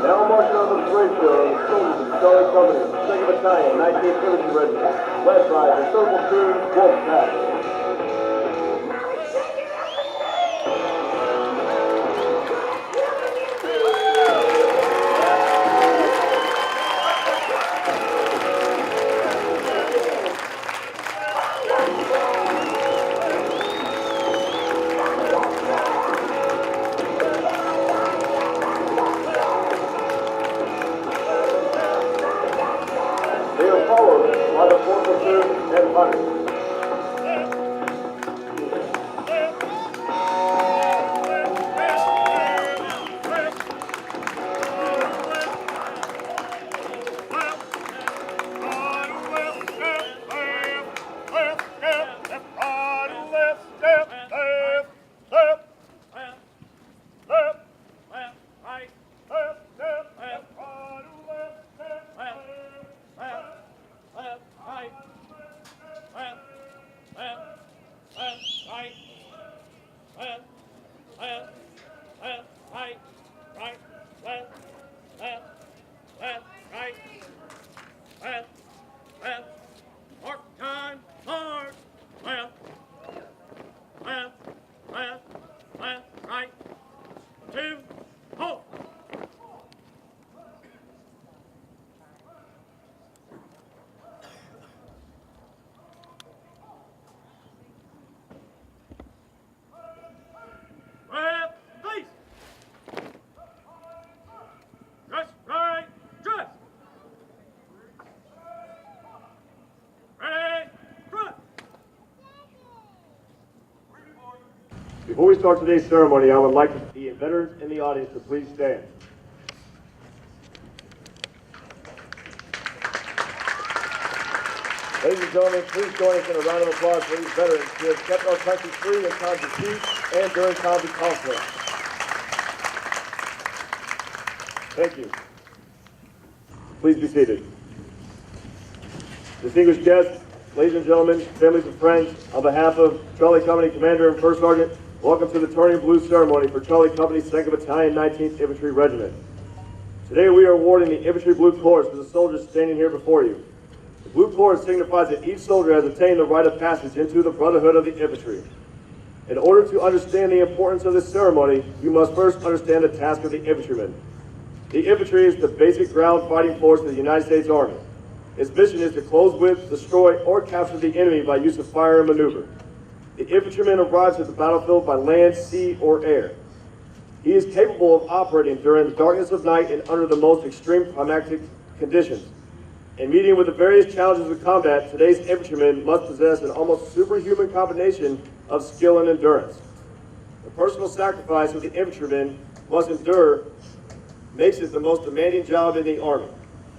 Now marching on the parade field are the soldiers of the Charlie Company, 2nd Battalion, 19th Infantry Regiment, led by the Circle Platoon Wolfpack. They are followed by the 4th Platoon and Hunters. Before we start today's ceremony, I would like the veterans in the audience to please stand. Ladies and gentlemen, please join us in a round of applause for these veterans who have kept our country free in times of peace and during times of conflict. Thank you. Please be seated. Distinguished guests, ladies and gentlemen, families and friends, on behalf of Charlie Company Commander and First Sergeant, welcome to the Turning Blue ceremony for Charlie Company's 2nd Battalion, 19th Infantry Regiment. Today we are awarding the Infantry Blue Cords to the soldiers standing here before you. The Blue Cord signifies that each soldier has attained the rite of passage into the Brotherhood of the Infantry. In order to understand the importance of this ceremony, you must first understand the task of the infantryman. The infantry is the basic ground fighting force of the United States Army. Its mission is to close with, destroy, or capture the enemy by use of fire and maneuver. The infantryman arrives at the battlefield by land, sea, or air. He is capable of operating during the darkness of night and under the most extreme climatic conditions. In meeting with the various challenges of combat, today's infantryman must possess an almost superhuman combination of skill and endurance. The personal sacrifice of the infantryman must endure makes it the most demanding job in the Army.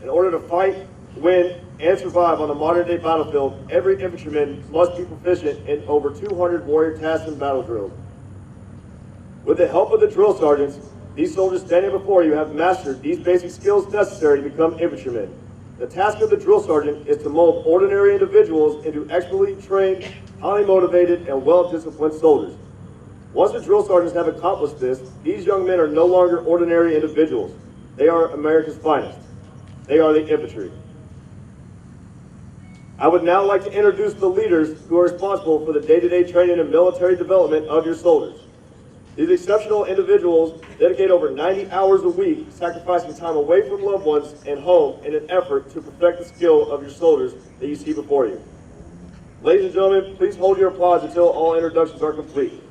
In order to fight, win, and survive on the modern-day battlefield, every infantryman must be proficient in over 200 warrior tasks and battle drills. With the help of the drill sergeants, these soldiers standing before you have mastered these basic skills necessary to become infantrymen. The task of the drill sergeant is to mold ordinary individuals into expertly trained, highly motivated, and well-disciplined soldiers. Once the drill sergeants have accomplished this, these young men are no longer ordinary individuals. They are America's finest. They are the infantry. I would now like to introduce the leaders who are responsible for the day-to-day training and military development of your soldiers. These exceptional individuals dedicate over 90 hours a week, sacrificing time away from loved ones and home in an effort to perfect the skill of your soldiers that you see before you. Ladies and gentlemen, please hold your applause until all introductions are complete.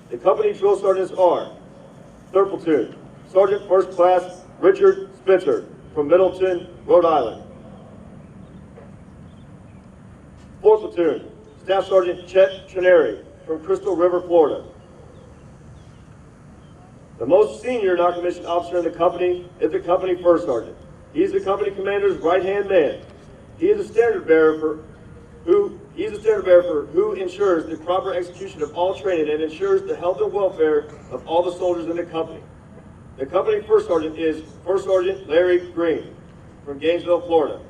The company drill sergeants are 3rd Platoon, Sergeant First Class Richard Spencer from Middleton, Rhode Island. 4th Platoon, Staff Sergeant Chet Trenary from Crystal River, Florida. The most senior non-commissioned officer in the company is the company First Sergeant. He is the company commander's right-hand man. He is a standard bearer for who ensures the proper execution of all training and ensures the health and welfare of all the soldiers in the company. The company First Sergeant is First Sergeant Larry Green from Gainesville, Florida.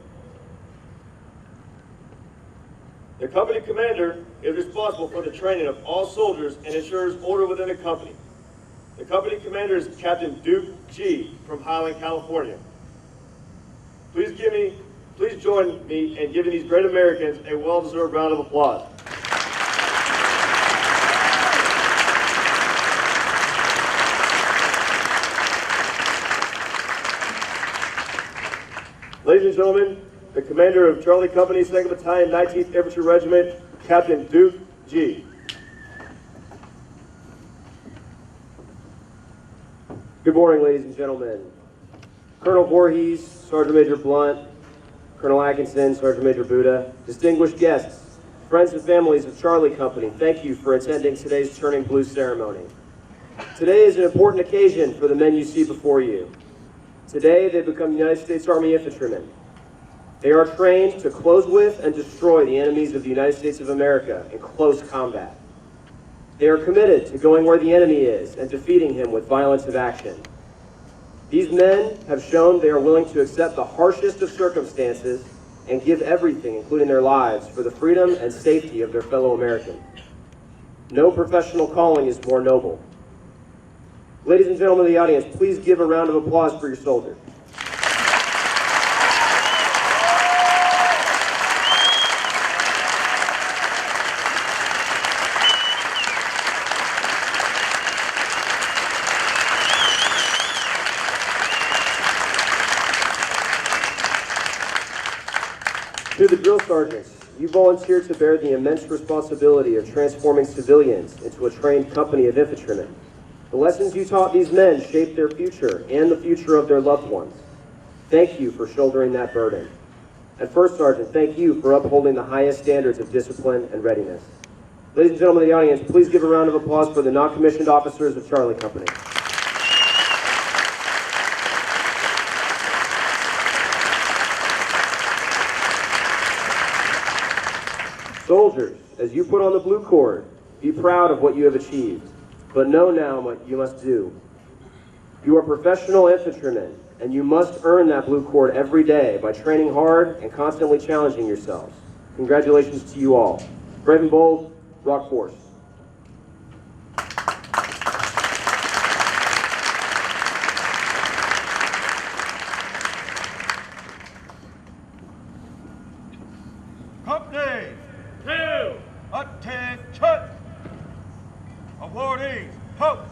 The company commander is responsible for the training of all soldiers and ensures order within the company. The company commander is Captain Duke G. from Highland, California. Please join me in giving these great Americans a well-deserved round of applause. Ladies and gentlemen, the commander of Charlie Company, 2nd Battalion, 19th Infantry Regiment, Captain Duke G. Good morning, ladies and gentlemen. Colonel Voorhees, Sergeant Major Blunt, Colonel Atkinson, Sergeant Major Buda, distinguished guests, friends and families of Charlie Company, thank you for attending today's Turning Blue ceremony. Today is an important occasion for the men you see before you. Today, they become United States Army infantrymen. They are trained to close with and destroy the enemies of the United States of America in close combat. They are committed to going where the enemy is and defeating him with violence of action. These men have shown they are willing to accept the harshest of circumstances and give everything, including their lives, for the freedom and safety of their fellow Americans. No professional calling is more noble. Ladies and gentlemen of the audience, please give a round of applause for your soldiers. To the drill sergeants, you volunteered to bear the immense responsibility of transforming civilians into a trained company of infantrymen. The lessons you taught these men shaped their future and the future of their loved ones. Thank you for shouldering that burden. And First Sergeant, thank you for upholding the highest standards of discipline and readiness. Ladies and gentlemen of the audience, please give a round of applause for the non-commissioned officers of Charlie Company. Soldiers, as you put on the blue cord, be proud of what you have achieved, but know now what you must do. You are professional infantrymen, and you must earn that blue cord every day by training hard and constantly challenging yourselves. Congratulations to you all. Brave and bold, rock force. Company 2, attention! Awardees, post!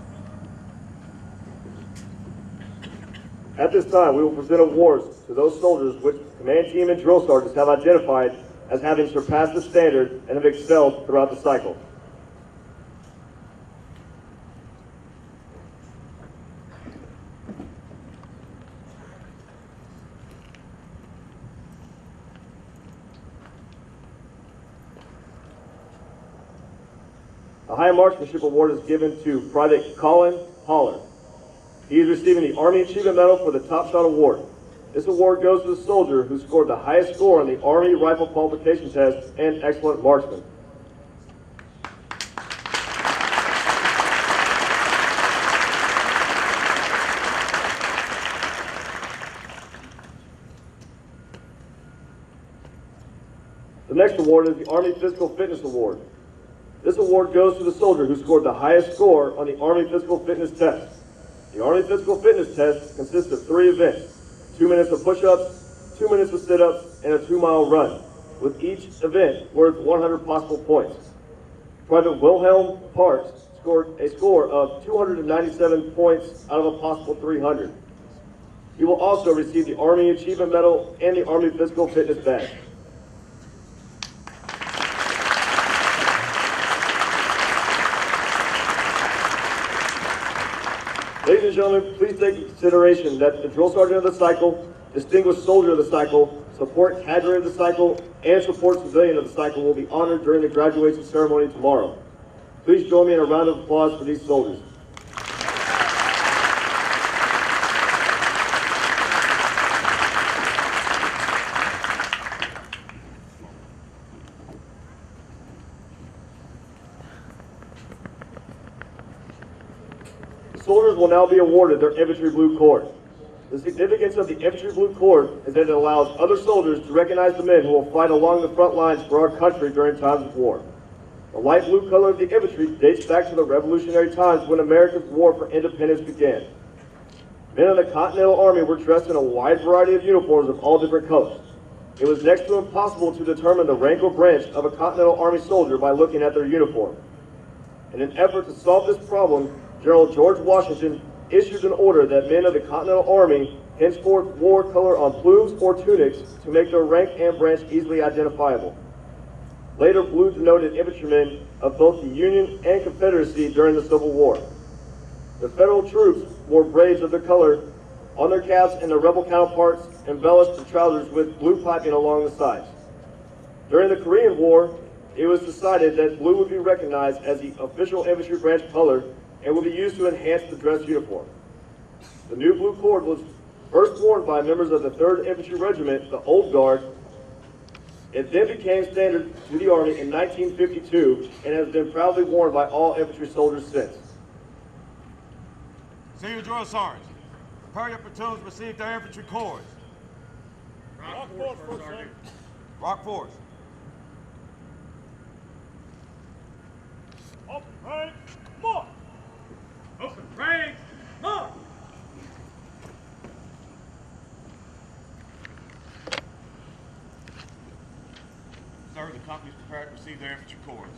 At this time, we will present awards to those soldiers which command team and drill sergeants have identified as having surpassed the standard and have excelled throughout the cycle. The High Marksmanship Award is given to Private Colin Holler. He is receiving the Army Achievement Medal for the Top Shot Award. This award goes to the soldier who scored the highest score on the Army Rifle Qualification Test and Excellent Marksman. The next award is the Army Physical Fitness Award. This award goes to the soldier who scored the highest score on the Army Physical Fitness Test. The Army Physical Fitness Test consists of 3 events: 2 minutes of push-ups, 2 minutes of sit-ups, and a 2-mile run, with each event worth 100 possible points. Private Wilhelm Parks scored a score of 297 points out of a possible 300. He will also receive the Army Achievement Medal and the Army Physical Fitness Badge. Ladies and gentlemen, please take into consideration that the Drill Sergeant of the Cycle, Distinguished Soldier of the Cycle, Support Cadre of the Cycle, and Support Civilian of the Cycle will be honored during the graduation ceremony tomorrow. Please join me in a round of applause for these soldiers. Soldiers will now be awarded their Infantry Blue Cord. The significance of the Infantry Blue Cord is that it allows other soldiers to recognize the men who will fight along the front lines for our country during times of war. The light blue color of the infantry dates back to the revolutionary times when America's war for independence began. Men of the Continental Army were dressed in a wide variety of uniforms of all different colors. It was next to impossible to determine the rank or branch of a Continental Army soldier by looking at their uniform. In an effort to solve this problem, General George Washington issued an order that men of the Continental Army henceforth wore color on plumes or tunics to make their rank and branch easily identifiable. Later, blue denoted infantrymen of both the Union and Confederacy during the Civil War. The Federal troops wore braids of their color on their caps, and their rebel counterparts embellished the trousers with blue piping along the sides. During the Korean War, it was decided that blue would be recognized as the official infantry branch color and would be used to enhance the dress uniform. The new blue cord was first worn by members of the 3rd Infantry Regiment, the Old Guard. It then became standard to the Army in 1952 and has been proudly worn by all infantry soldiers since. Senior drill sergeants, prepare your platoons to receive their infantry corps. Rock force, First Sergeant. Rock force. Open ranks, march! Open ranks, march! Sir, the company is prepared to receive their infantry corps.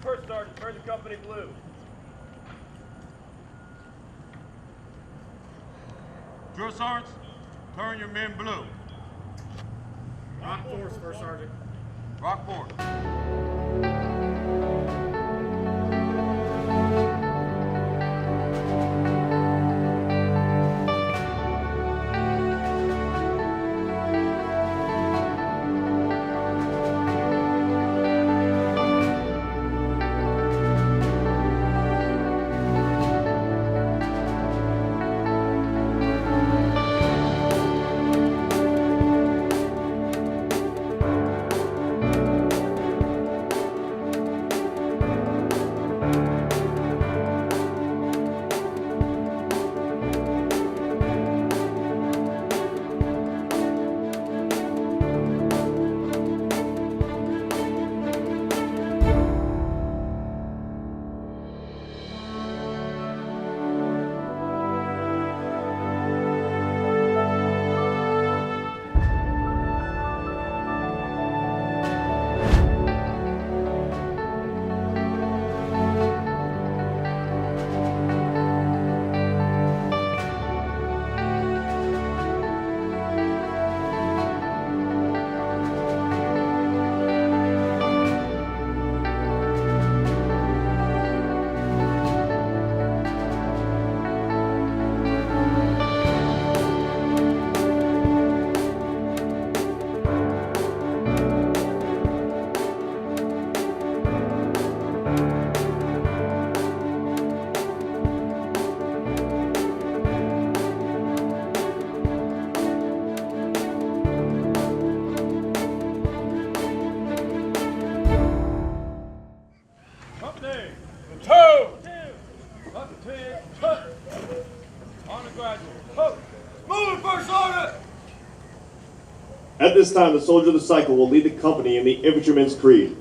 First Sergeant, turn the company blue. Drill sergeants, turn your men blue. Rock force, First Sergeant. Rock force. Company, platoon, attention, on the graduate, hook, move, First Sergeant! At this time, the soldier of the cycle will lead the company in the infantryman's creed.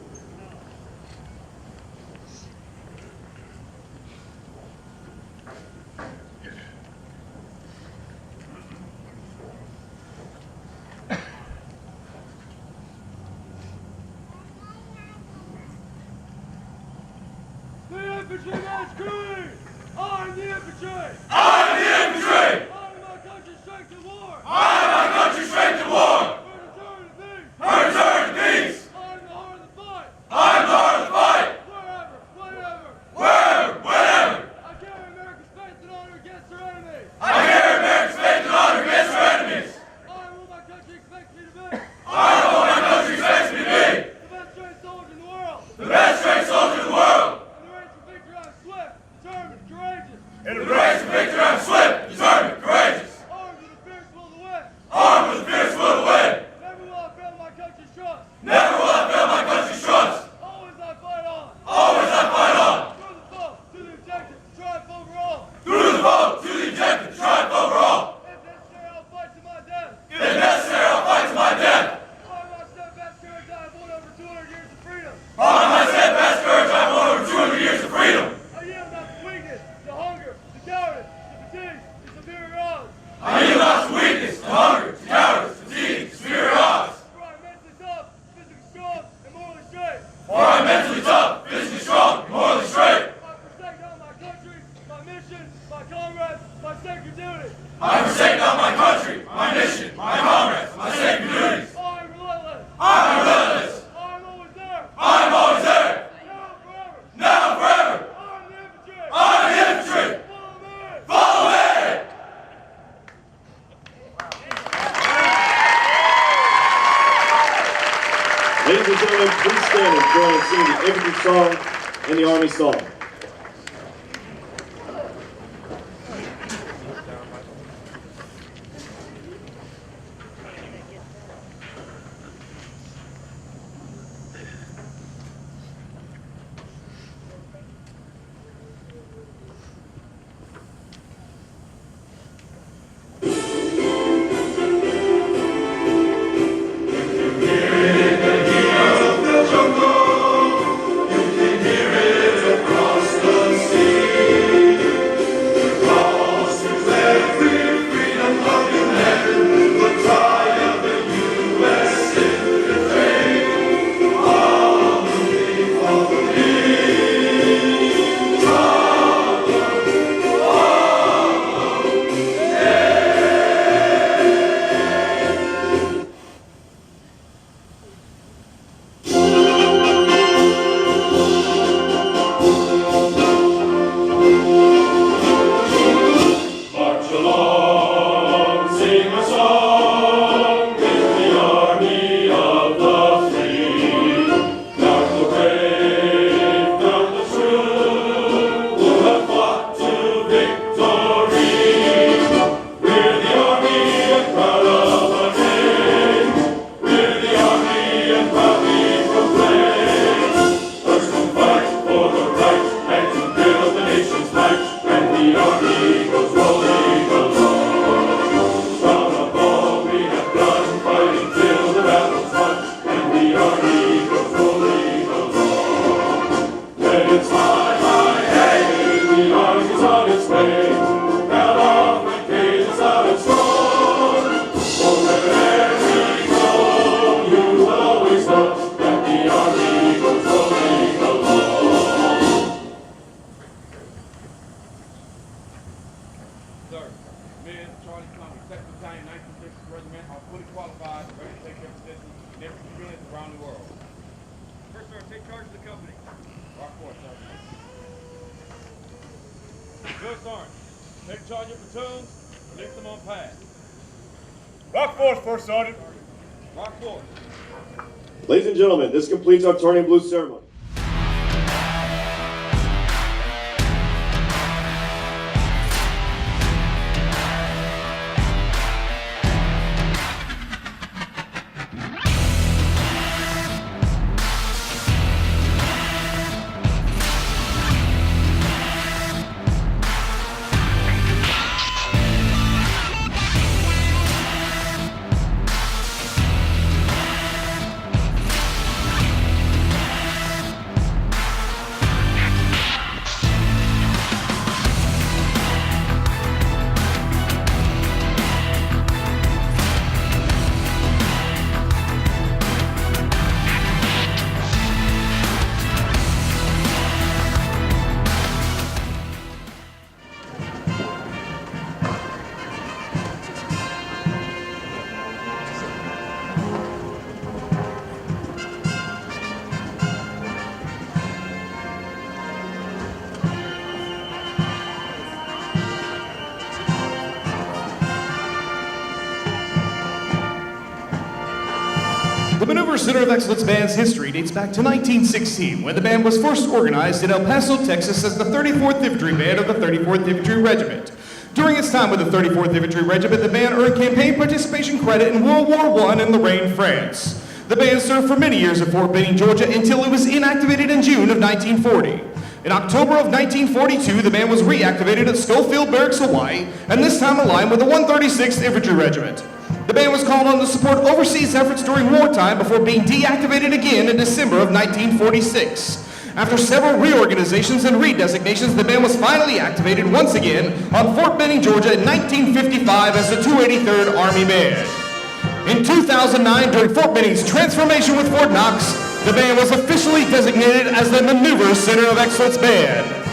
The infantryman's creed! I'm the infantry! I'm the infantry! I'm my country's strength to war! I'm my country's strength to war! For the turn of peace! For return to peace! I'm the heart of the fight! I'm the heart of the fight! Wherever, whenever! Wherever, whenever! I carry America's faith and honor against their enemies! I carry America's faith and honor against our enemies! I am what my country expects me to be! I am what my country expects me to be! The best trained soldier in the world! The best trained soldier in the world! In the race for victory, I'm swift, determined, courageous! In the race for victory, For I'm mentally tough, physically strong, and morally straight. I forsake not my country, my mission, my comrades, my sacred duty. I forsake not my country, my mission, my comrades, my sacred duties. I am relentless. I am relentless. I am always there. I am always there. Now forever. Now forever. I am the infantry. I am the infantry. Follow me. Follow me. Ladies and gentlemen, please stand and join in singing the infantry song and the army song. Sir, me and Charlie Company, 2nd Battalion, 19th District Regiment, are fully qualified, ready to take their positions in infantry units around the world. First Sergeant, take charge of the company. Rock forward, Sergeant. Good, Sergeant. Take charge of platoons, release them on pass. Rock forth, First Sergeant. Rock forward. Ladies and gentlemen, this completes our Turning Blue ceremony. The Maneuver Center of Excellence Band's history dates back to 1916, when the band was first organized in El Paso, Texas as the 34th Infantry Band of the 34th Infantry Regiment. During its time with the 34th Infantry Regiment, the band earned campaign participation credit in World War I in Lorraine, France. The band served for many years at Fort Benning, Georgia, until it was inactivated in June of 1940. In October of 1942, the band was reactivated at Schofield Barracks, Hawaii, and this time aligned with the 136th Infantry Regiment. The band was called on to support overseas efforts during wartime before being deactivated again in December of 1946. After several reorganizations and redesignations, the band was finally activated once again on Fort Benning, Georgia in 1955 as the 283rd Army Band. In 2009, during Fort Benning's transformation with Fort Knox, the band was officially designated as the Maneuver Center of Excellence Band.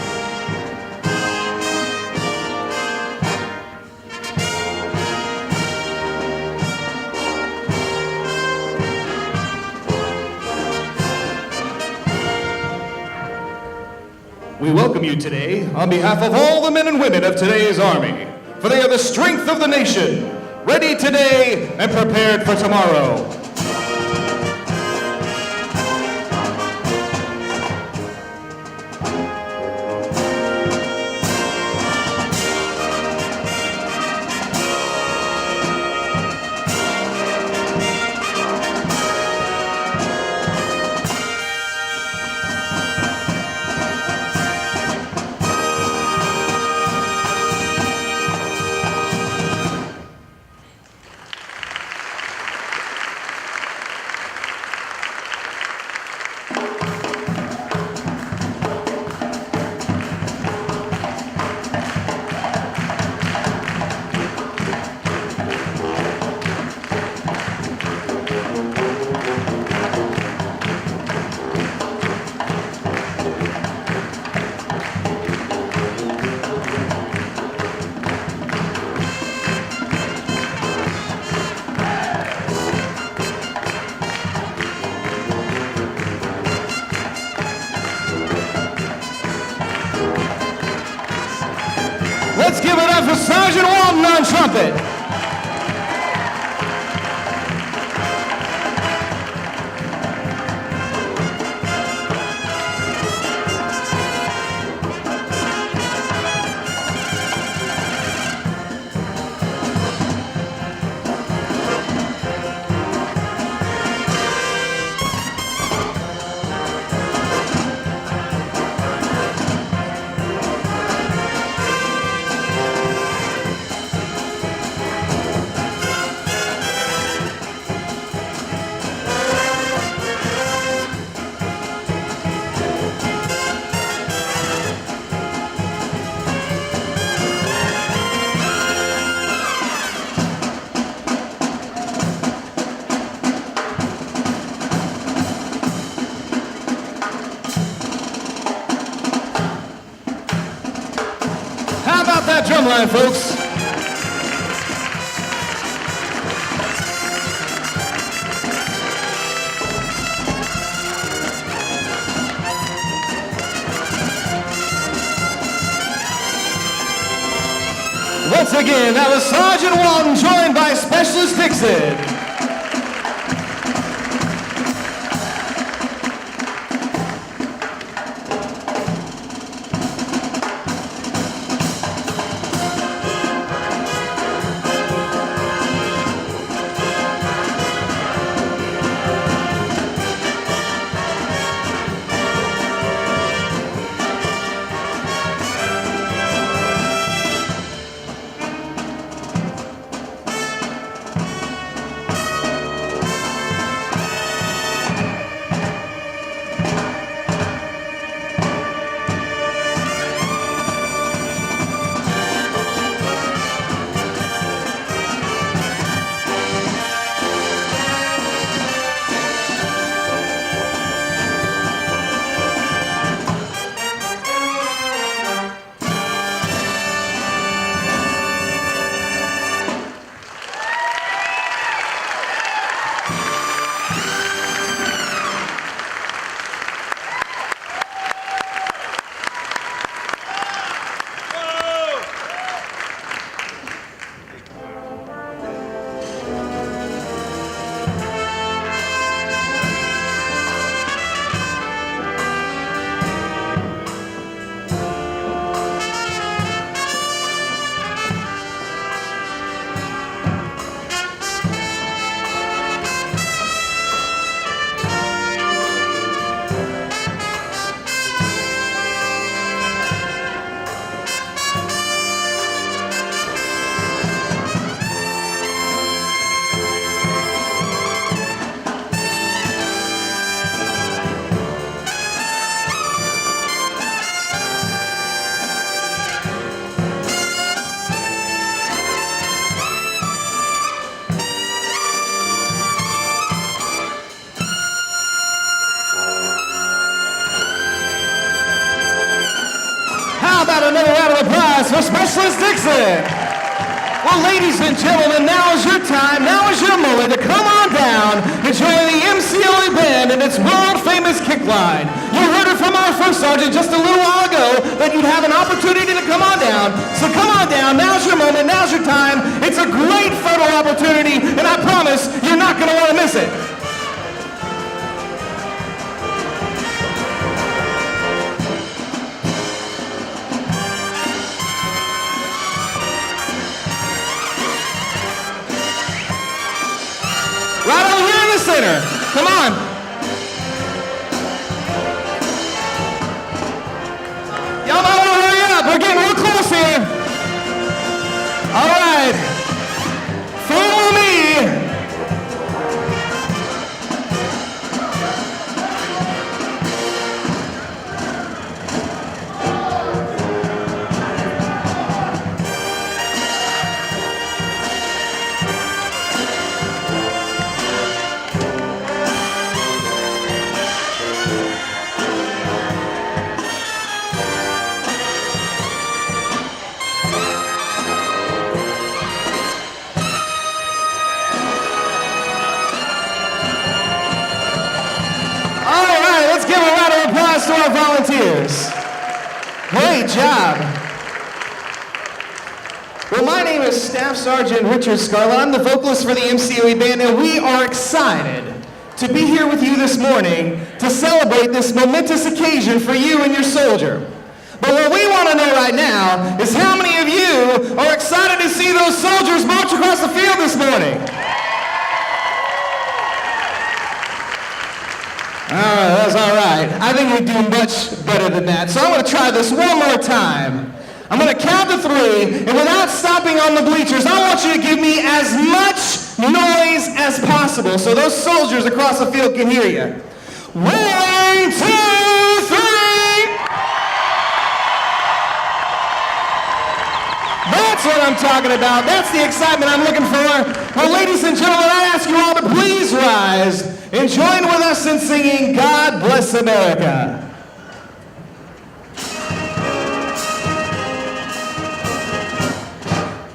We welcome you today on behalf of all the men and women of today's Army, for they are the strength of the nation, ready today and prepared for tomorrow. Let's give it up for Sergeant Walton on trumpet. That drum line, folks. Once again, that was Sergeant Walton joined by Specialist Dixon. for Specialist Dixon. Well, ladies and gentlemen, now is your time, now is your moment to come on down and join the MCOE band in its world-famous kick line. You heard it from our first sergeant just a little while ago that you'd have an opportunity to come on down. So come on down, now's your moment, now's your time. It's a great photo opportunity, and I promise you're not going to want to miss it. Right over here in the center. Come on. Y'all might want to hurry up. We're getting real close here. All right. Follow me. To our volunteers. Great job. Well, my name is Staff Sergeant Richard Scarlett. I'm the vocalist for the MCOE band, and we are excited to be here with you this morning to celebrate this momentous occasion for you and your soldier. But what we want to know right now is how many of you are excited to see those soldiers march across the field this morning? All right, that's all right. I think we do much better than that. So I'm going to try this one more time. I'm going to count to 3, and without stopping on the bleachers, I want you to give me as much noise as possible so those soldiers across the field can hear you. 1, 2, 3. That's what I'm talking about. That's the excitement I'm looking for. Well, ladies and gentlemen, I ask you all to please rise and join with us in singing God Bless America.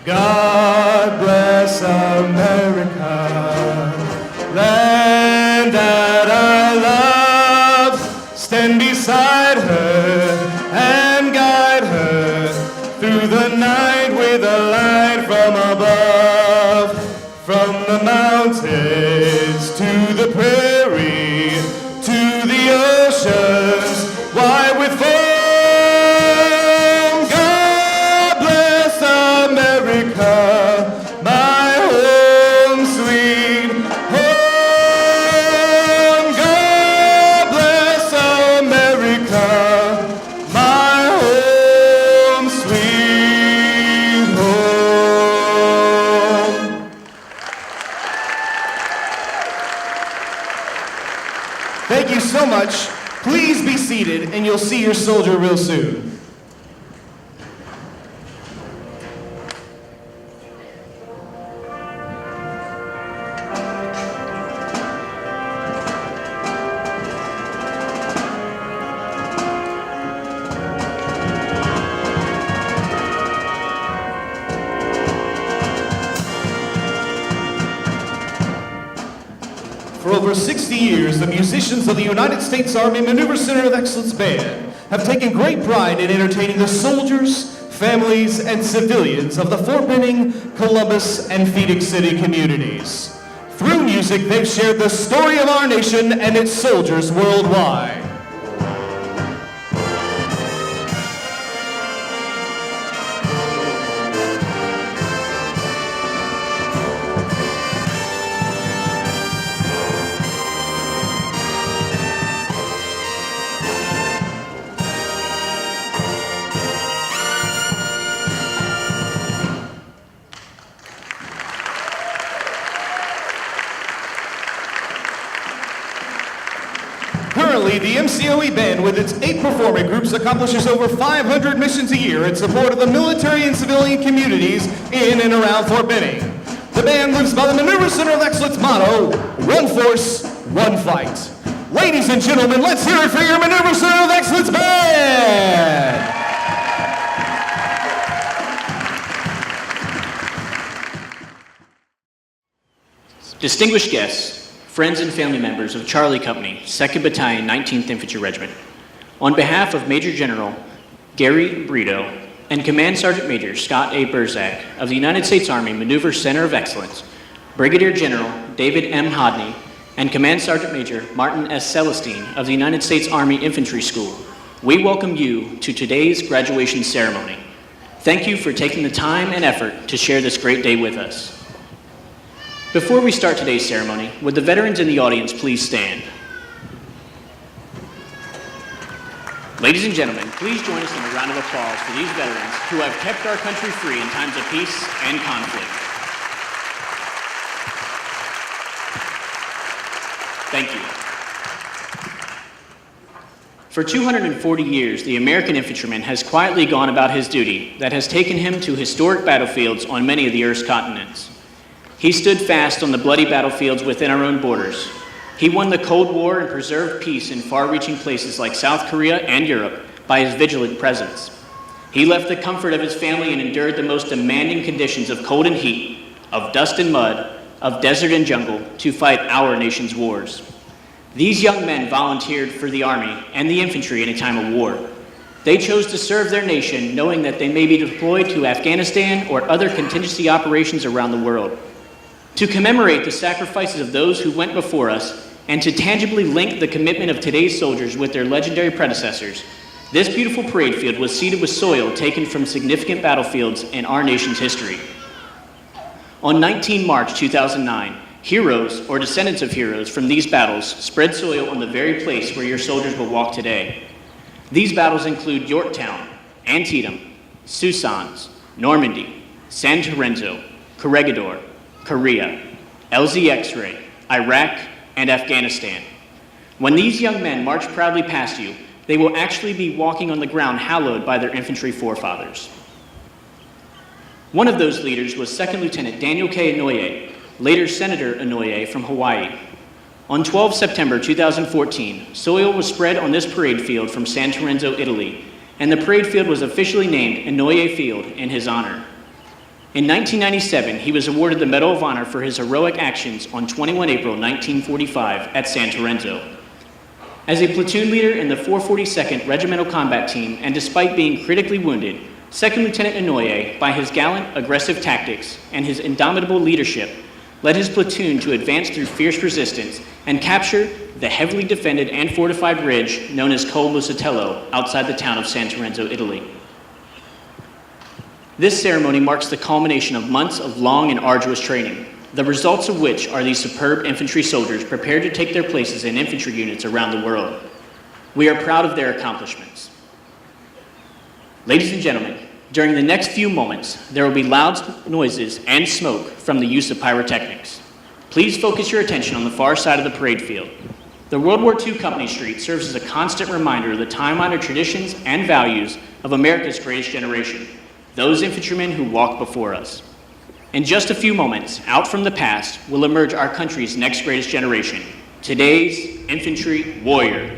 God bless America, land that I love. Stand beside her and guide her through the night with a light from above. From the mountains to the prairie, to the oceans, wide with foam. God bless America, my home sweet home. God bless America, my home sweet home. Thank you so much. Please be seated, and you'll see your soldier real soon. For over 60 years, the musicians of the United States Army Maneuver Center of Excellence Band have taken great pride in entertaining the soldiers, families, and civilians of the Fort Benning, Columbus, and Phoenix City communities. Through music, they've shared the story of our nation and its soldiers worldwide. Currently, the MCOE band, with its 8 performing groups, accomplishes over 500 missions a year in support of the military and civilian communities in and around Fort Benning. The band lives by the Maneuver Center of Excellence motto, one force, one fight. Ladies and gentlemen, let's hear it for your Maneuver Center of Excellence band! Distinguished guests, friends and family members of Charlie Company, 2nd Battalion, 19th Infantry Regiment, on behalf of Major General Gary Brito and Command Sergeant Major Scott A. Burzak of the United States Army Maneuver Center of Excellence, Brigadier General David M. Hodney, and Command Sergeant Major Martin S. Celestine of the United States Army Infantry School, we welcome you to today's graduation ceremony. Thank you for taking the time and effort to share this great day with us. Before we start today's ceremony, would the veterans in the audience please stand? Ladies and gentlemen, please join us in a round of applause for these veterans who have kept our country free in times of peace and conflict. Thank you. For 240 years, the American infantryman has quietly gone about his duty that has taken him to historic battlefields on many of the Earth's continents. He stood fast on the bloody battlefields within our own borders. He won the Cold War and preserved peace in far-reaching places like South Korea and Europe by his vigilant presence. He left the comfort of his family and endured the most demanding conditions of cold and heat, of dust and mud, of desert and jungle to fight our nation's wars. These young men volunteered for the Army and the infantry in a time of war. They chose to serve their nation knowing that they may be deployed to Afghanistan or other contingency operations around the world. To commemorate the sacrifices of those who went before us and to tangibly link the commitment of today's soldiers with their legendary predecessors, this beautiful parade field was seeded with soil taken from significant battlefields in our nation's history. On 19 March 2009, heroes or descendants of heroes from these battles spread soil on the very place where your soldiers will walk today. These battles include Yorktown, Antietam, Soissons, Normandy, San Lorenzo, Corregidor, Korea, LZ X-Ray, Iraq, and Afghanistan. When these young men march proudly past you, they will actually be walking on the ground hallowed by their infantry forefathers. One of those leaders was 2nd Lieutenant Daniel K. Inouye, later Senator Inouye from Hawaii. On 12 September 2014, soil was spread on this parade field from San Lorenzo, Italy, and the parade field was officially named Inouye Field in his honor. In 1997, he was awarded the Medal of Honor for his heroic actions on 21 April 1945 at San Lorenzo. As a platoon leader in the 442nd Regimental Combat Team, and despite being critically wounded, 2nd Lieutenant Inouye, by his gallant, aggressive tactics and his indomitable leadership, led his platoon to advance through fierce resistance and capture the heavily defended and fortified ridge known as Col Musatello outside the town of San Lorenzo, Italy. This ceremony marks the culmination of months of long and arduous training, the results of which are these superb infantry soldiers prepared to take their places in infantry units around the world. We are proud of their accomplishments. Ladies and gentlemen, during the next few moments, there will be loud noises and smoke from the use of pyrotechnics. Please focus your attention on the far side of the parade field. The World War II Company Street serves as a constant reminder of the time-honored traditions and values of America's greatest generation, those infantrymen who walked before us. In just a few moments, out from the past will emerge our country's next greatest generation, today's infantry warrior.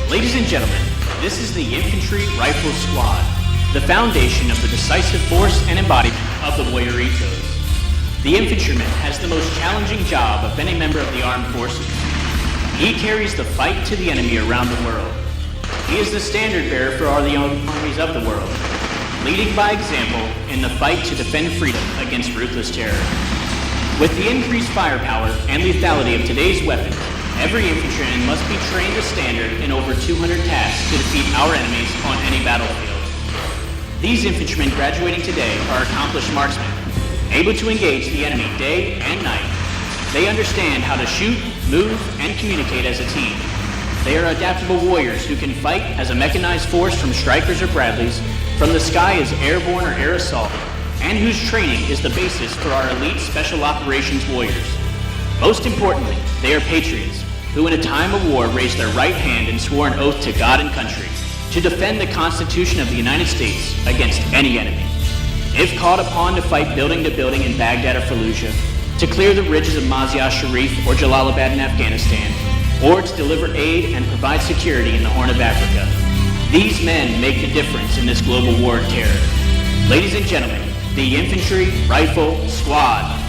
Ladies and gentlemen, this is the Infantry Rifle Squad, the foundation of the decisive force and embodiment of the warrior ethos. The infantryman has the most challenging job of any member of the armed forces. He carries the fight to the enemy around the world. He is the standard bearer for all the armies of the world, leading by example in the fight to defend freedom against ruthless terror. With the increased firepower and lethality of today's weapons, every infantryman must be trained as standard in over 200 tasks to defeat our enemies on any battlefield. These infantrymen graduating today are accomplished marksmen, able to engage the enemy day and night, They understand how to shoot, move, and communicate as a team. They are adaptable warriors who can fight as a mechanized force from Strykers or Bradleys, from the sky as airborne or air assault, and whose training is the basis for our elite special operations warriors. Most importantly, they are patriots who in a time of war raised their right hand and swore an oath to God and country to defend the Constitution of the United States against any enemy. If called upon to fight building to building in Baghdad or Fallujah, to clear the ridges of Mazar-i Sharif or Jalalabad in Afghanistan, or to deliver aid and provide security in the Horn of Africa, these men make the difference in this global war on terror. Ladies and gentlemen, the Infantry Rifle Squad.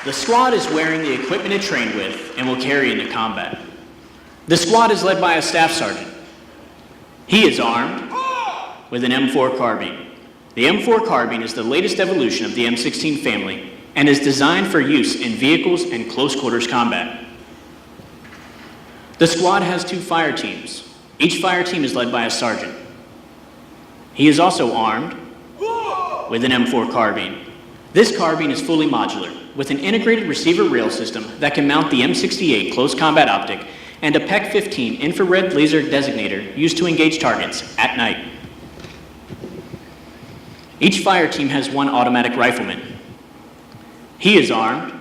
The squad is wearing the equipment it trained with and will carry into combat. The squad is led by a staff sergeant. He is armed with an M4 carbine. The M4 carbine is the latest evolution of the M16 family and is designed for use in vehicles and close quarters combat. The squad has 2 fire teams. Each fire team is led by a sergeant. He is also armed with an M4 carbine. This carbine is fully modular, with an integrated receiver rail system that can mount the M68 close combat optic and a PEC-15 infrared laser designator used to engage targets at night. Each fire team has 1 automatic rifleman. He is armed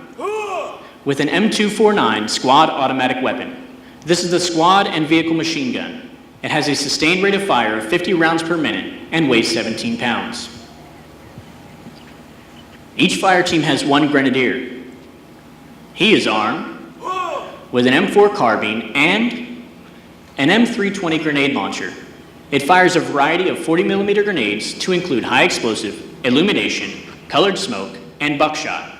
with an M249 squad automatic weapon. This is the squad and vehicle machine gun. It has a sustained rate of fire of 50 rounds per minute and weighs 17 pounds. Each fire team has 1 grenadier. He is armed with an M4 carbine and an M320 grenade launcher. It fires a variety of 40mm grenades to include high explosive, illumination, colored smoke, and buckshot.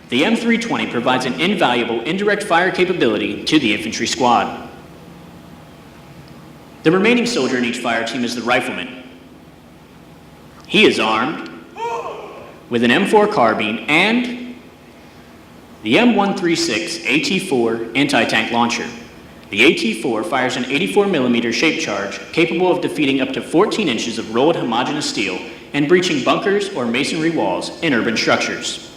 The M320 provides an invaluable indirect fire capability to the infantry squad. The remaining soldier in each fire team is the rifleman. He is armed with an M4 carbine and the M136 AT4 anti-tank launcher. The AT4 fires an 84mm shaped charge capable of defeating up to 14 inches of rolled homogeneous steel and breaching bunkers or masonry walls in urban structures.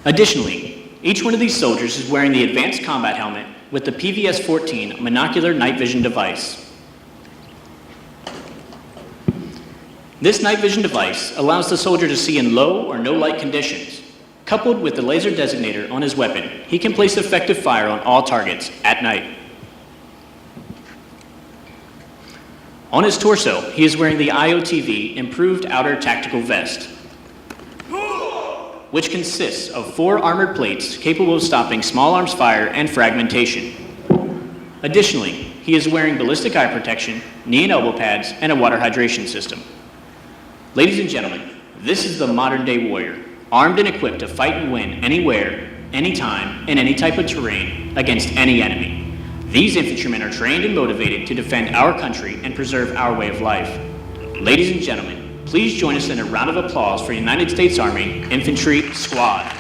Additionally, each one of these soldiers is wearing the advanced combat helmet with the PVS-14 monocular night vision device. This night vision device allows the soldier to see in low or no light conditions. Coupled with the laser designator on his weapon, he can place effective fire on all targets at night. On his torso, he is wearing the IOTV Improved Outer Tactical Vest, which consists of 4 armored plates capable of stopping small arms fire and fragmentation. Additionally, he is wearing ballistic eye protection, knee and elbow pads, and a water hydration system. Ladies and gentlemen, this is the modern-day warrior, armed and equipped to fight and win anywhere, anytime, in any type of terrain against any enemy. These infantrymen are trained and motivated to defend our country and preserve our way of life. Ladies and gentlemen, please join us in a round of applause for United States Army Infantry Squad.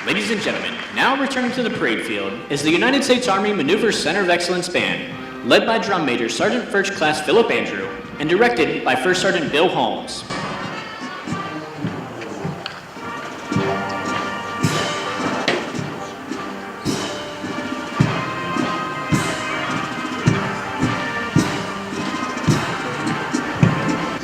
Ladies and gentlemen, now returning to the parade field is the United States Army Maneuver Center of Excellence Band, led by Drum Major Sergeant First Class Philip Andrew and directed by First Sergeant Bill Holmes.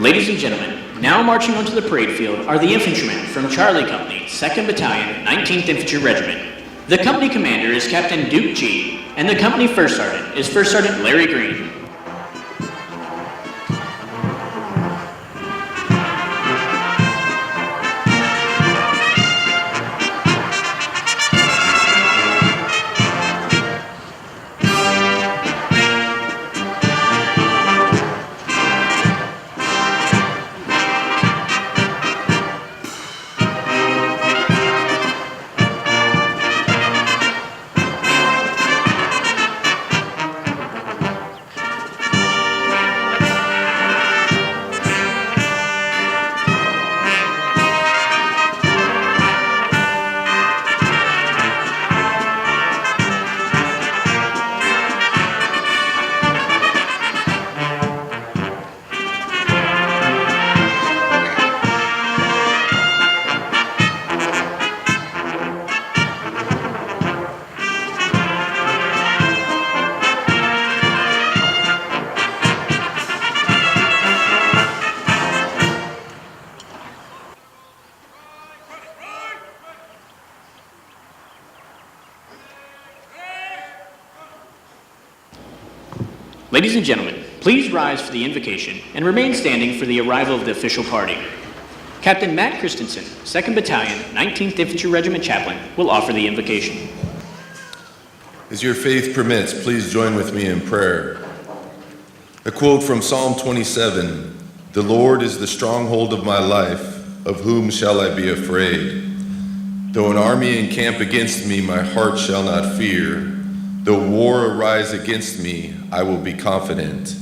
Ladies and gentlemen, now marching onto the parade field are the infantrymen from Charlie Company, 2nd Battalion, 19th Infantry Regiment. The company commander is Captain Duke G, and the company first sergeant is First Sergeant Larry Green. Ladies and gentlemen, please rise for the invocation and remain standing for the arrival of the official party. Captain Matt Christensen, 2nd Battalion, 19th Infantry Regiment Chaplain, will offer the invocation. As your faith permits, please join with me in prayer. A quote from Psalm 27, "The Lord is the stronghold of my life, of whom shall I be afraid? Though an army encamp against me, my heart shall not fear. Though war arise against me, I will be confident."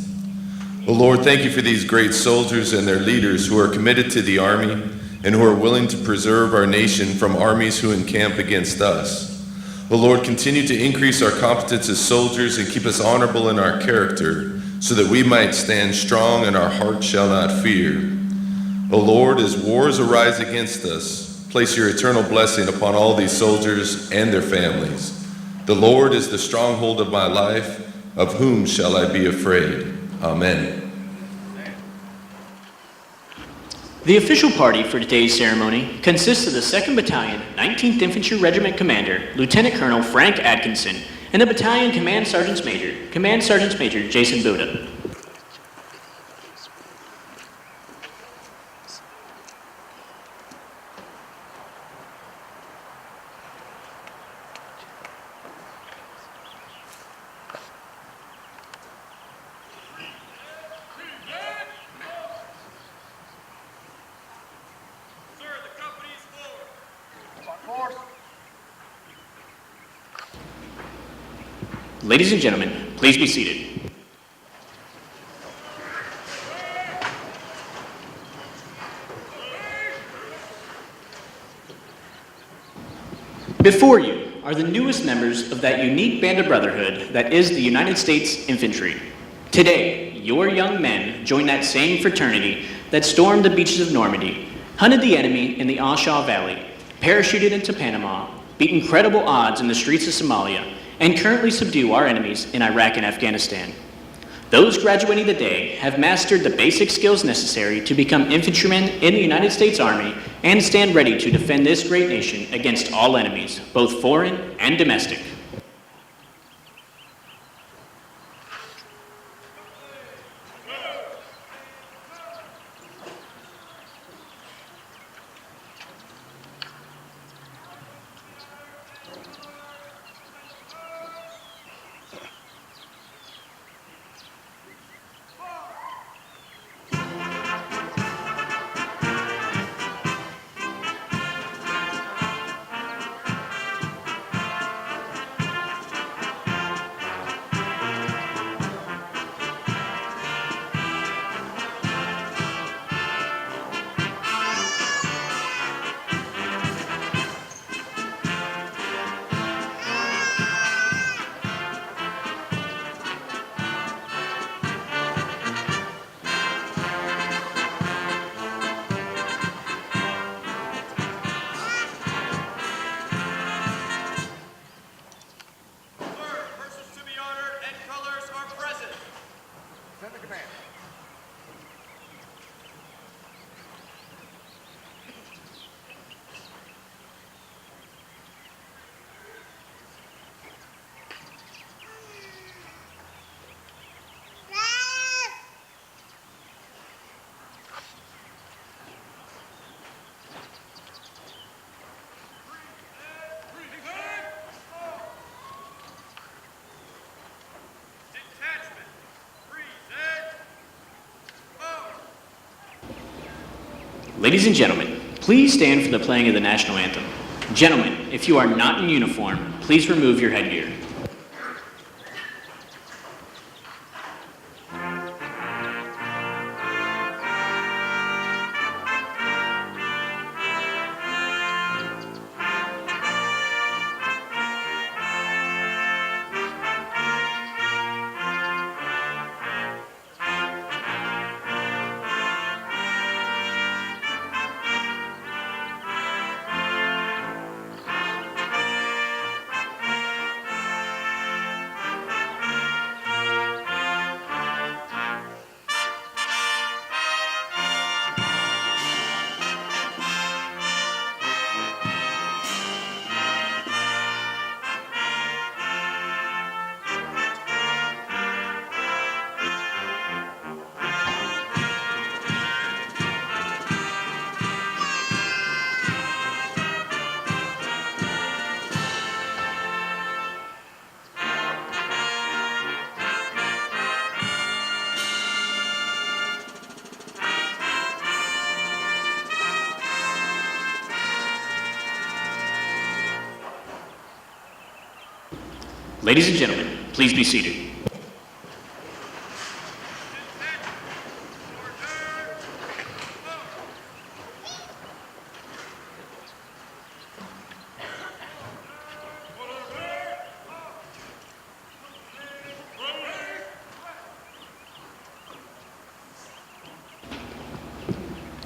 O Lord, thank you for these great soldiers and their leaders who are committed to the Army and who are willing to preserve our nation from armies who encamp against us. O Lord, continue to increase our competence as soldiers and keep us honorable in our character, so that we might stand strong and our heart shall not fear. O Lord, as wars arise against us, place your eternal blessing upon all these soldiers and their families. The Lord is the stronghold of my life, of whom shall I be afraid? Amen. The official party for today's ceremony consists of the 2nd Battalion, 19th Infantry Regiment Commander, Lieutenant Colonel Frank Atkinson, and the Battalion Command Sergeants Major Jason Buda. Ladies and gentlemen, please be seated. Before you are the newest members of that unique band of brotherhood that is the United States Infantry. Today, your young men join that same fraternity that stormed the beaches of Normandy, hunted the enemy in the Ashaw Valley, parachuted into Panama, beat incredible odds in the streets of Somalia, and currently subdue our enemies in Iraq and Afghanistan. Those graduating today have mastered the basic skills necessary to become infantrymen in the United States Army and stand ready to defend this great nation against all enemies, both foreign and domestic. Ladies and gentlemen, please stand for the playing of the national anthem. Gentlemen, if you are not in uniform, please remove your headgear. Ladies and gentlemen, please be seated.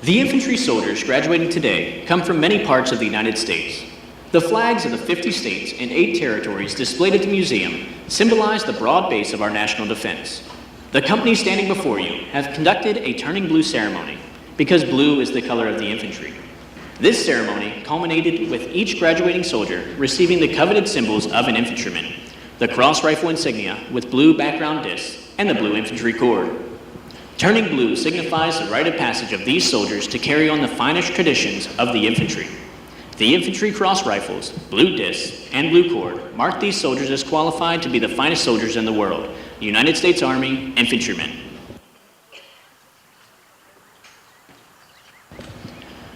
The infantry soldiers graduating today come from many parts of the United States. The flags of the 50 states and 8 territories displayed at the museum symbolize the broad base of our national defense. The companies standing before you have conducted a turning blue ceremony because blue is the color of the infantry. This ceremony culminated with each graduating soldier receiving the coveted symbols of an infantryman, the cross rifle insignia with blue background discs and the blue infantry cord. Turning blue signifies the rite of passage of these soldiers to carry on the finest traditions of the infantry. The infantry cross rifles, blue discs, and blue cord mark these soldiers as qualified to be the finest soldiers in the world, United States Army infantrymen.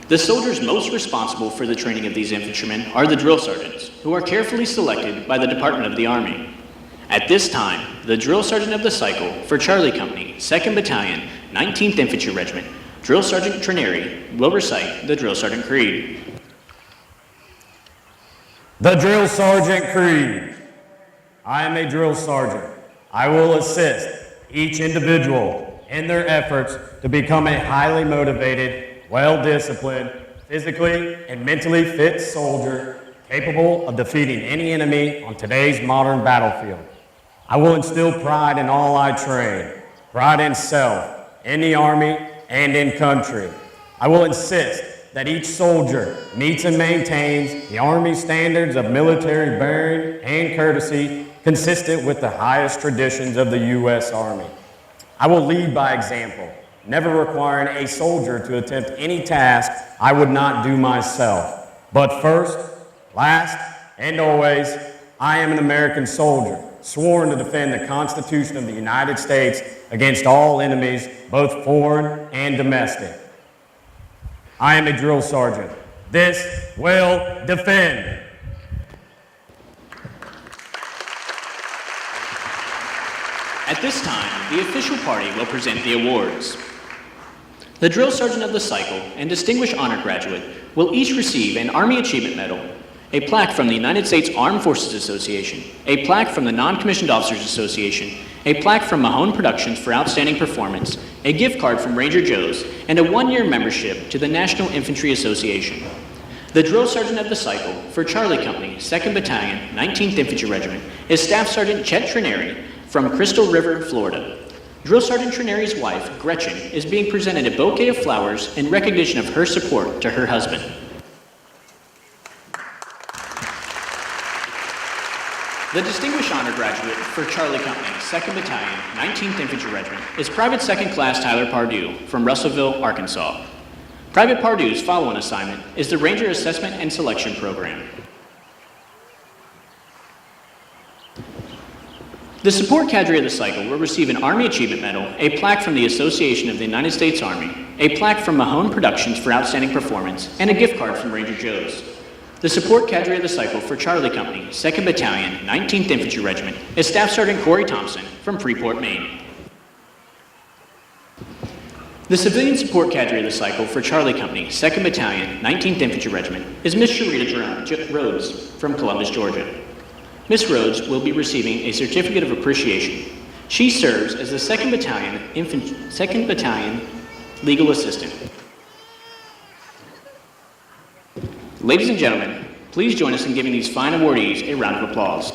The soldiers most responsible for the training of these infantrymen are the drill sergeants, who are carefully selected by the Department of the Army. At this time, the drill sergeant of the cycle for Charlie Company, 2nd Battalion, 19th Infantry Regiment, Drill Sergeant Trineri, will recite the Drill Sergeant Creed. The Drill Sergeant Creed. I am a drill sergeant. I will assist each individual in their efforts to become a highly motivated, well-disciplined, physically and mentally fit soldier capable of defeating any enemy on today's modern battlefield. I will instill pride in all I train, pride in self, in the Army, and in country. I will insist that each soldier meets and maintains the Army standards of military bearing and courtesy consistent with the highest traditions of the U.S. Army. I will lead by example, never requiring a soldier to attempt any task I would not do myself. But first, last, and always, I am an American soldier, sworn to defend the Constitution of the United States against all enemies, both foreign and domestic. I am a drill sergeant. This will defend. At this time, the official party will present the awards. The drill sergeant of the cycle and distinguished honor graduate will each receive an Army Achievement Medal, a plaque from the United States Armed Forces Association, a plaque from the Non-Commissioned Officers Association, a plaque from Mahone Productions for outstanding performance, a gift card from Ranger Joe's, and a 1-year membership to the National Infantry Association. The drill sergeant of the cycle for Charlie Company, 2nd Battalion, 19th Infantry Regiment, is Staff Sergeant Chet Trineri from Crystal River, Florida. Drill Sergeant Trineri's wife, Gretchen, is being presented a bouquet of flowers in recognition of her support to her husband. The Distinguished Honor Graduate for Charlie Company, 2nd Battalion, 19th Infantry Regiment, is Private 2nd Class Tyler Pardue from Russellville, Arkansas. Private Pardue's follow-on assignment is the Ranger Assessment and Selection Program. The support cadre of the cycle will receive an Army Achievement Medal, a plaque from the Association of the United States Army, a plaque from Mahone Productions for outstanding performance, and a gift card from Ranger Joe's. The support cadre of the cycle for Charlie Company, 2nd Battalion, 19th Infantry Regiment, is Staff Sergeant Corey Thompson from Freeport, Maine. The civilian support cadre of the cycle for Charlie Company, 2nd Battalion, 19th Infantry Regiment, is Miss Sharita Rhodes from Columbus, Georgia. Miss Rhodes will be receiving a certificate of appreciation. She serves as the 2nd Battalion Legal Assistant. Ladies and gentlemen, please join us in giving these fine awardees a round of applause.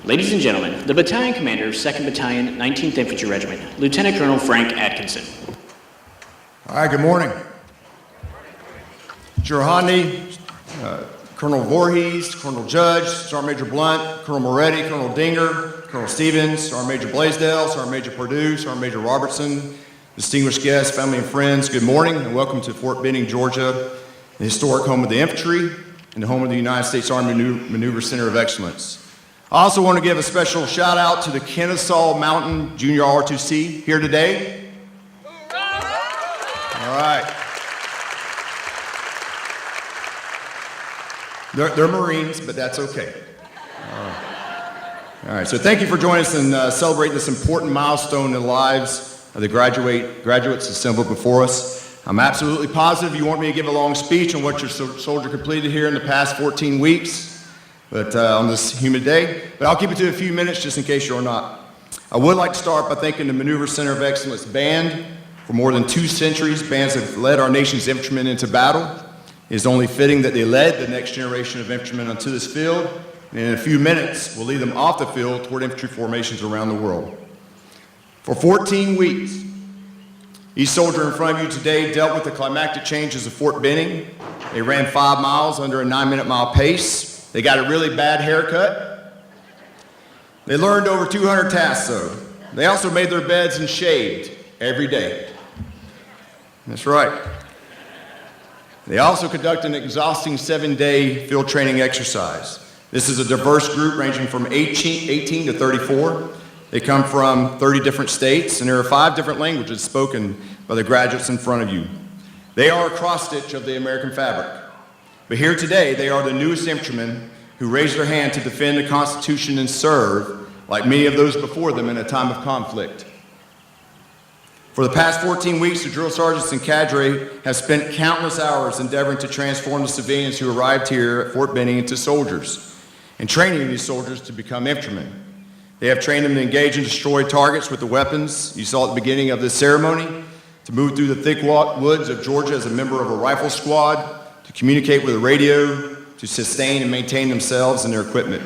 Ladies and gentlemen, the Battalion Commander of 2nd Battalion, 19th Infantry Regiment, Lieutenant Colonel Frank Atkinson. All right, good morning. Jurhani, Colonel Voorhees, Colonel Judge, Sergeant Major Blunt, Colonel Moretti, Colonel Dinger, Colonel Stevens, Sergeant Major Blaisdell, Sergeant Major Purdue, Sergeant Major Robertson, distinguished guests, family and friends, good morning and welcome to Fort Benning, Georgia, the historic home of the infantry and the home of the United States Army Maneuver Center of Excellence. I also want to give a special shout out to the Kennesaw Mountain Junior R2C here today. All right. They're Marines, but that's okay. All right, so thank you for joining us and celebrating this important milestone in the lives of the graduates assembled before us. I'm absolutely positive you want me to give a long speech on what your soldier completed here in the past 14 weeks. But on this humid day, but I'll keep it to a few minutes just in case you're not. I would like to start by thanking the Maneuver Center of Excellence Band. For more than 2 centuries, bands have led our nation's infantrymen into battle. It is only fitting that they led the next generation of infantrymen onto this field, and in a few minutes, we'll lead them off the field toward infantry formations around the world. For 14 weeks, each soldier in front of you today dealt with the climactic changes of Fort Benning. They ran 5 miles under a 9-minute mile pace. They got a really bad haircut. They learned over 200 tasks, though. They also made their beds and shaved every day. That's right. They also conducted an exhausting 7-day field training exercise. This is a diverse group ranging from 18 to 34. They come from 30 different states, and there are 5 different languages spoken by the graduates in front of you. They are a cross-stitch of the American fabric. But here today, they are the newest infantrymen who raised their hand to defend the Constitution and serve, like many of those before them, in a time of conflict. For the past 14 weeks, the drill sergeants and cadre have spent countless hours endeavoring to transform the civilians who arrived here at Fort Benning into soldiers, and training these soldiers to become infantrymen. They have trained them to engage and destroy targets with the weapons you saw at the beginning of this ceremony, to move through the thick woods of Georgia as a member of a rifle squad, to communicate with a radio, to sustain and maintain themselves and their equipment.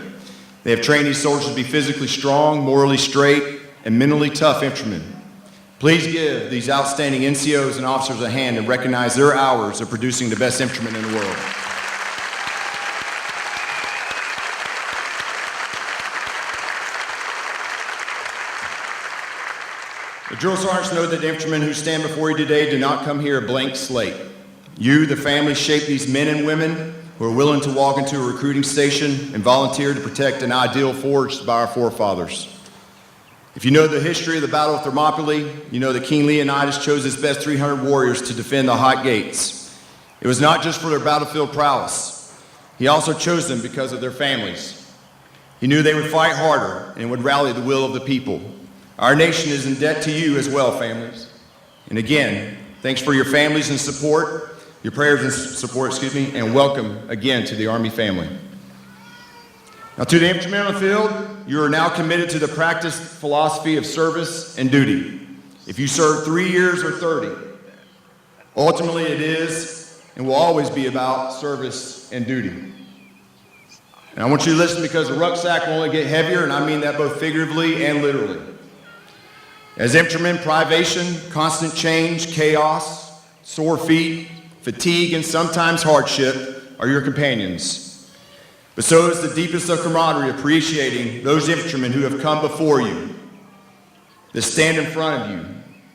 They have trained these soldiers to be physically strong, morally straight, and mentally tough infantrymen. Please give these outstanding NCOs and officers a hand and recognize their hours of producing the best infantrymen in the world. The drill sergeants know that the infantrymen who stand before you today do not come here a blank slate. You, the families, shape these men and women who are willing to walk into a recruiting station and volunteer to protect an ideal forged by our forefathers. If you know the history of the Battle of Thermopylae, you know that King Leonidas chose his best 300 warriors to defend the hot gates. It was not just for their battlefield prowess. He also chose them because of their families. He knew they would fight harder and would rally the will of the people. Our nation is in debt to you as well, families. And again, thanks for your families and support. Your prayers and support, and welcome again to the Army family. Now to the infantrymen on the field, you are now committed to the practiced philosophy of service and duty. If you serve 3 years or 30, ultimately it is and will always be about service and duty. And I want you to listen because the rucksack will only get heavier, and I mean that both figuratively and literally. As infantrymen, privation, constant change, chaos, sore feet, fatigue, and sometimes hardship are your companions. But so is the deepest of camaraderie appreciating those infantrymen who have come before you, that stand in front of you,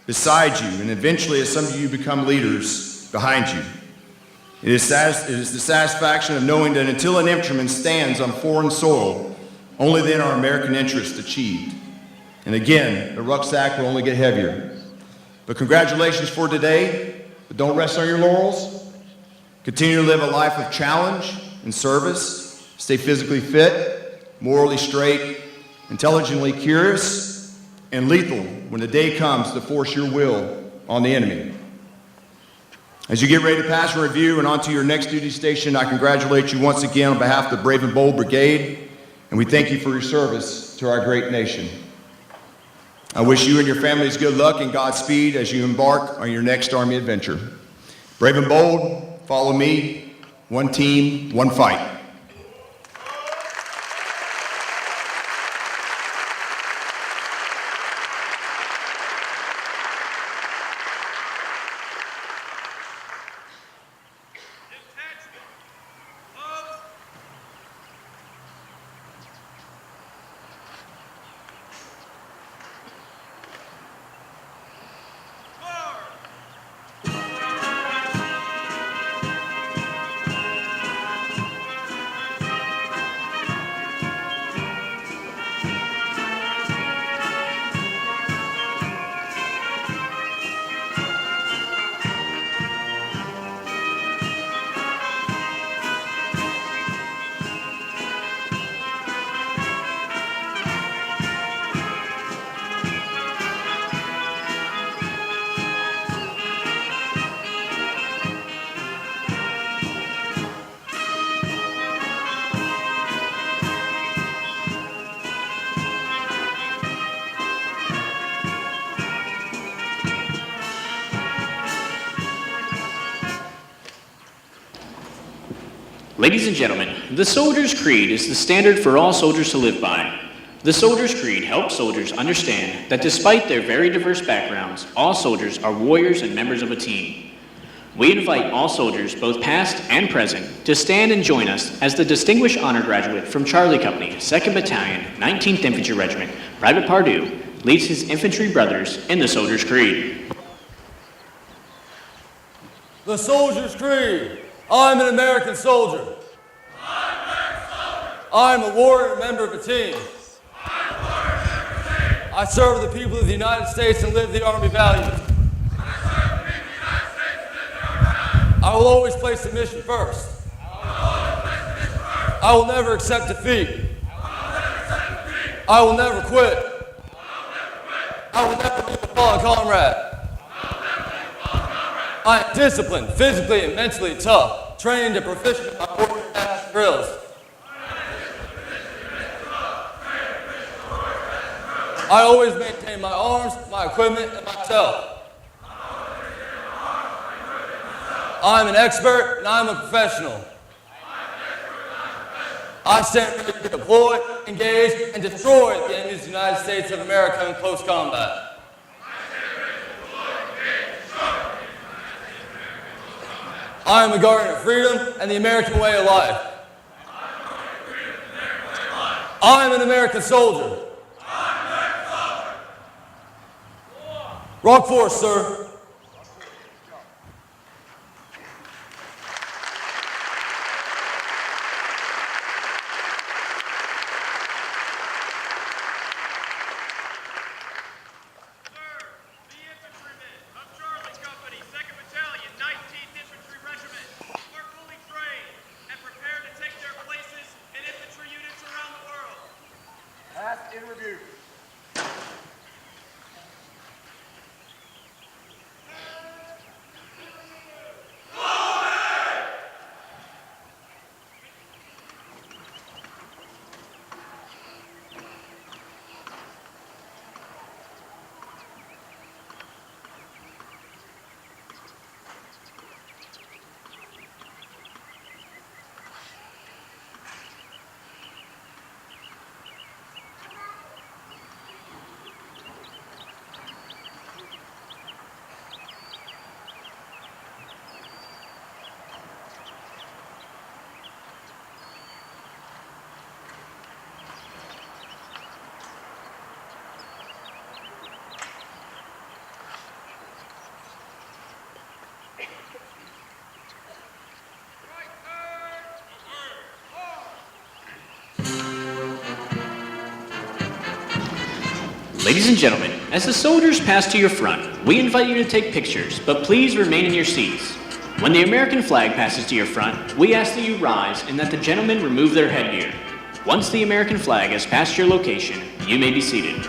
beside you, and eventually, as some of you become leaders, behind you. It is the satisfaction of knowing that until an infantryman stands on foreign soil, only then are American interests achieved. And again, the rucksack will only get heavier. But congratulations for today, but don't rest on your laurels. Continue to live a life of challenge and service. Stay physically fit, morally straight, intelligently curious, and lethal when the day comes to force your will on the enemy. As you get ready to pass a review and onto your next duty station, I congratulate you once again on behalf of the Brave and Bold Brigade, and we thank you for your service to our great nation. I wish you and your families good luck and Godspeed as you embark on your next Army adventure. Brave and bold, follow me, one team, one fight. Ladies and gentlemen, the Soldier's Creed is the standard for all soldiers to live by. The Soldier's Creed helps soldiers understand that despite their very diverse backgrounds, all soldiers are warriors and members of a team. We invite all soldiers, both past and present, to stand and join us as the Distinguished Honor Graduate from Charlie Company, 2nd Battalion, 19th Infantry Regiment, Private Pardue, leads his infantry brothers in the Soldier's Creed. The Soldier's Creed. I'm an American soldier. I'm a warrior and member of a team. I serve the people of the United States and live the Army values. I will always place the mission first. I will never accept defeat. I will never quit. I will never leave a fallen comrade. I am disciplined, physically and mentally tough, trained and proficient in my warrior task drills. I always maintain my arms, my equipment, and myself. I'm an expert and I'm a professional. I stand ready to deploy, engage, and destroy the enemies of the United States of America in close combat. I am a guardian of freedom and the American way of life. I am an American soldier. Rock force, sir. Ladies and gentlemen, as the soldiers pass to your front, we invite you to take pictures, but please remain in your seats. When the American flag passes to your front, we ask that you rise and that the gentlemen remove their headgear. Once the American flag has passed your location, you may be seated.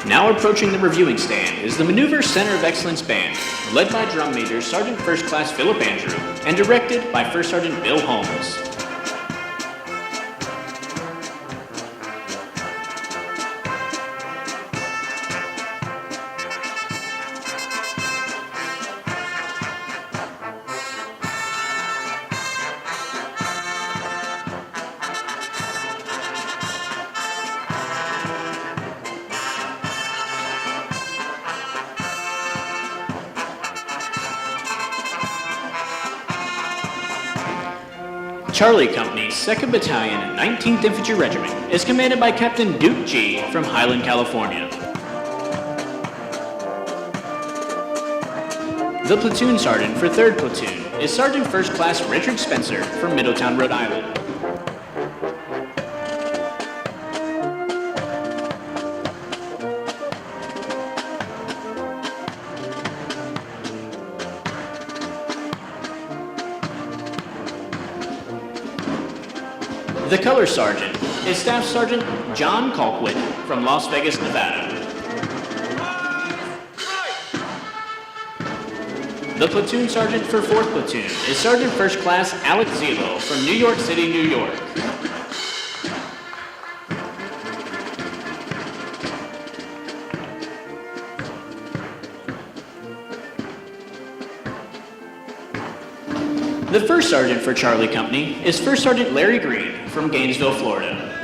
Now approaching the reviewing stand is the Maneuver Center of Excellence Band, led by Drum Major Sergeant First Class Philip Andrew and directed by First Sergeant Bill Holmes. Charlie Company's 2nd Battalion, 19th Infantry Regiment is commanded by Captain Duke G. from Highland, California. The platoon sergeant for 3rd Platoon is Sergeant First Class Richard Spencer from Middletown, Rhode Island. The color sergeant is Staff Sergeant John Colquitt from Las Vegas, Nevada. The platoon sergeant for 4th Platoon is Sergeant First Class Alex Zelo from New York City, New York. The first sergeant for Charlie Company is First Sergeant Larry Green from Gainesville, Florida.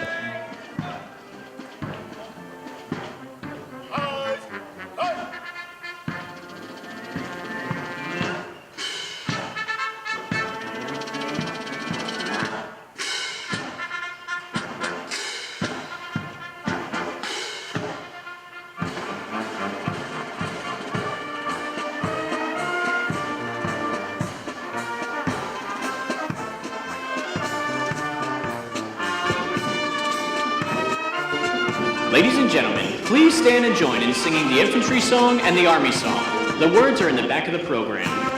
Ladies and gentlemen, please stand and join in singing the infantry song and the army song. The words are in the back of the program.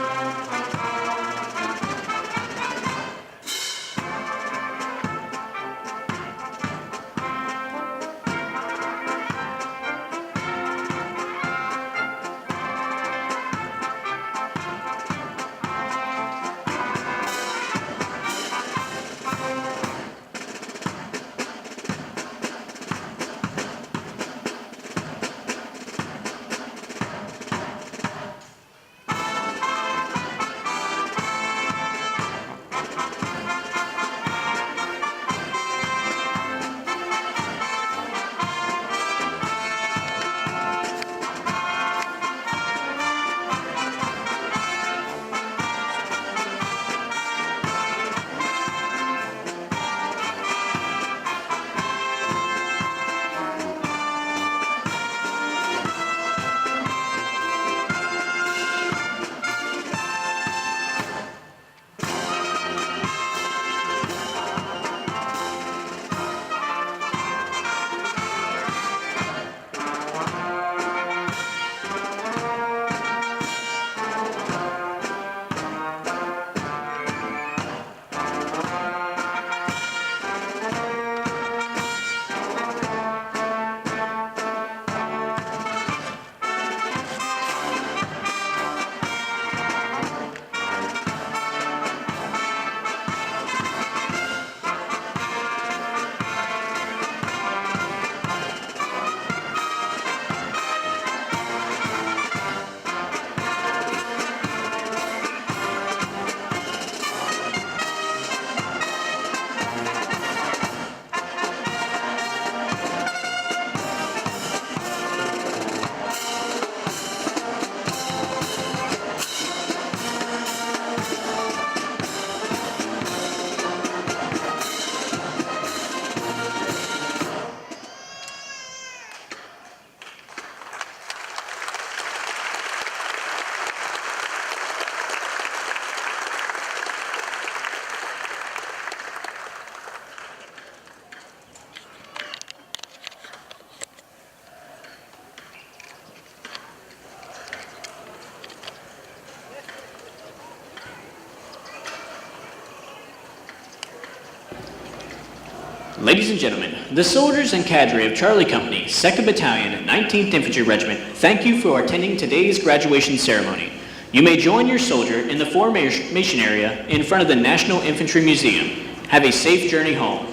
Ladies and gentlemen, the soldiers and cadre of Charlie Company, 2nd Battalion, 19th Infantry Regiment, thank you for attending today's graduation ceremony. You may join your soldier in the formation area in front of the National Infantry Museum. Have a safe journey home.